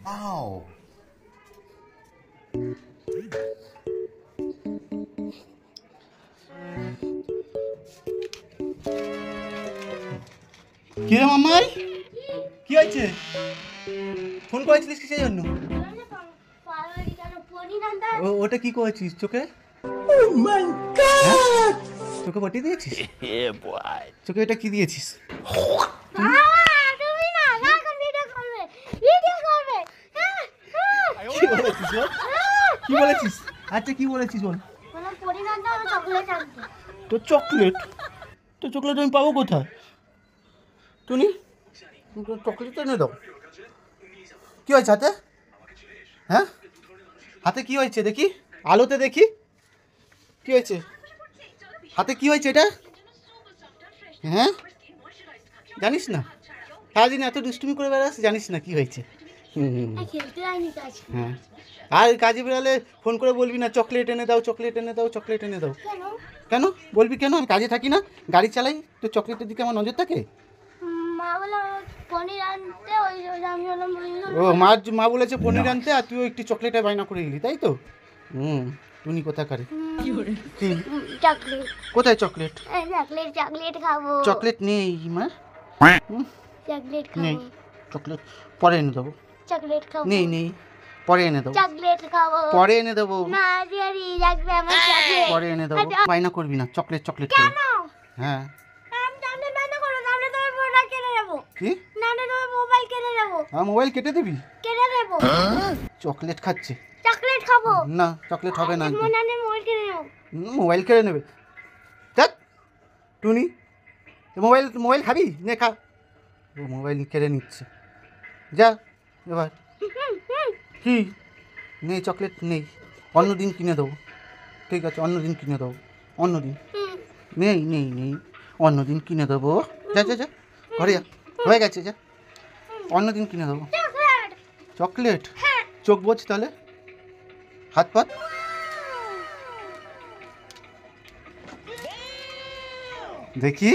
Wow. কি রে মামাই, কি হয়েছে? ফোন করেছিলিস কিসের জন্য? ওটা কি করেছিস চোখে? চোখে পটি দিয়েছিস? চোখে এটা কি দিয়েছিস? কি বলেছিস? আচ্ছা কি বলেছিস বল। তো চকলেট আমি পাবো কোথায়? টুনি চকলেট এনে দাও। কি হয়েছে হাতে? হ্যাঁ হাতে কি হয়েছে দেখি, আলোতে দেখি কি হয়েছে হাতে, কি হয়েছে এটা? হ্যাঁ জানিস না, সারাদিন এত দুষ্টুমি করে বেড়াস, জানিস না কি হয়েছে? হ্যাঁ আর কাজে বেড়ালে ফোন করে বলবি না চকলেট এনে দাও, চকলেট এনে দাও, চকলেট এনে দাও। কেন বলবি কেন? আমি কাজে থাকি না, গাড়ি চালাই, তো চকলেটের দিকে আমার নজর থাকে। ও মা বলেছে পনির আনতে, আর তুই একটু চকলেটে বায়না করে দিলি, তাই তো? টুনি কোথাকারে? কোথায় চকলেট? চকলেট খাবো। চকলেট নেই মা, চকলেট নেই। চকলেট পরে এনে দেবো। চকলেট খাবো। নেই পরে এনে দেবো। চকলেট খাবো। পরে এনে দেবো। না দিয়ারি লাগবে আমার চকলেট। পরে এনে দেবো। বায়না করবি না চকলেট কেন? হ্যাঁ আমি জানি বায়না করো, তাহলে তোমার মোবাইল কেটে দেবো। কি? না তোমার মোবাইল কেটে দেবো। মোবাইল কেটে দিবি? কেটে দেবো। চকলেট খাচ্ছে। চকলেট খাবো না, চকলেট হবে না। মোবাইল কেটে দেবো। মোবাইল কেড়ে নেবে। দেখ টুনি, মোবাইল খাবি? নে খা। ও মোবাইল কেড়ে নিচ্ছে, যা এবার। কি নেই? চকলেট নেই, অন্যদিন কিনে দেবো। ঠিক আছে অন্যদিন কিনে দেবো। অন্যদিন নেই অন্যদিন কিনে দেবো। যা ঘরে যা, হয়ে গেছে, যা অন্যদিন কিনে দেবো। চকলেট? চোখ বোঝ তাহলে, হাত পাত। দেখি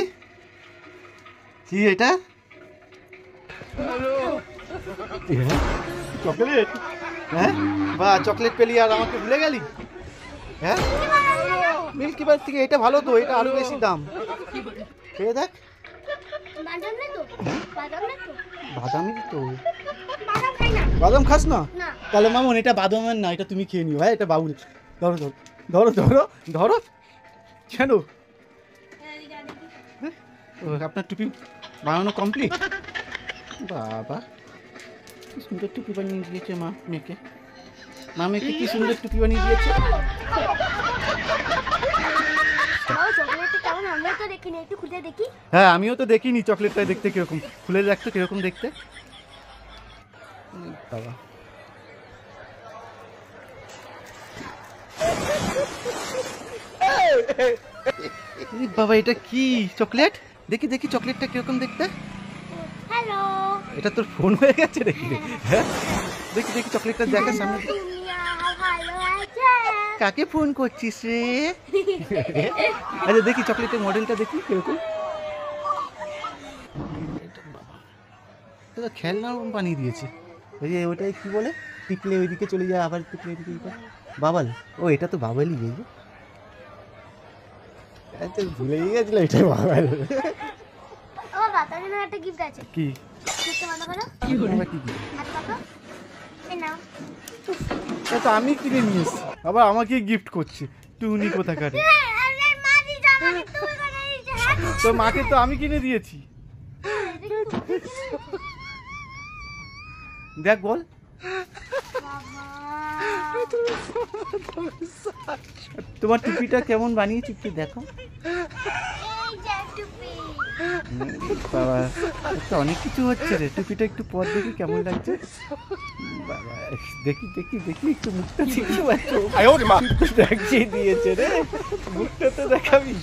কি এটা? চকলেট? হ্যাঁ বা চকলেট পেলি আর আমাকে ভুলে গেলি? হ্যাঁ মিল্কি বার থেকে এটা ভালো তো, এটা আরো বেশি দাম। খেয়ে দেখ। বাদামি তো। বাদাম খাস না? তাহলে মামন এটা বাদামের না, এটা তুমি খেয়ে নিও। হ্যাঁ এটা বাবুল। ধরো কেন? আপনার টুপি বানানো কমপ্লিট? বাবা কি সুন্দর টুপি বানিয়ে দিয়েছে মা মেয়েকে। কি সুন্দর টুপি বানিয়ে দিয়েছে। হ্যাঁ আমিও তো দেখিনি চকলেটটা দেখতে কিরকম, খুলে দেখতো কিরকম দেখতে। বাবা বাবা এটা কি চকলেট? দেখি চকলেটটা কিরকম দেখতে। হ্যালো, এটা তোর ফোন হয়ে গেছে দেখি। হ্যাঁ দেখি চকলেটটা দেখা সামনে। কাকে ফোন করছিস রে? আচ্ছা দেখি চকলেটের মডেলটা দেখি কিরকম। এটা খেলনা বানিয়ে দিয়েছে। ওই যে ওটাই কি বলে, টিপলে ওইদিকে চলে যায়, আবার টিপলে ওইদিকে। বাবাল? ও এটা তো বাবালই। এই ভুলে গেছিল এটা বাবাল। একটা গিফট আছে। কি? তো আমি কিনে নিয়েছি, আবার আমাকে গিফট করছে। টুনি কোথাকার? তো মাকে তো আমি কিনে দিয়েছি। দেখ বল। তোমার টুপিটা কেমন বানিয়েছি একটু দেখো। বাবা অনেক কিছু হচ্ছে রে। টুপিটা একটু পর দেখি কেমন লাগছে। বাবা দেখি একটু মুখটা দেখছি দিয়েছে রে, মুখটা তো দেখাবি।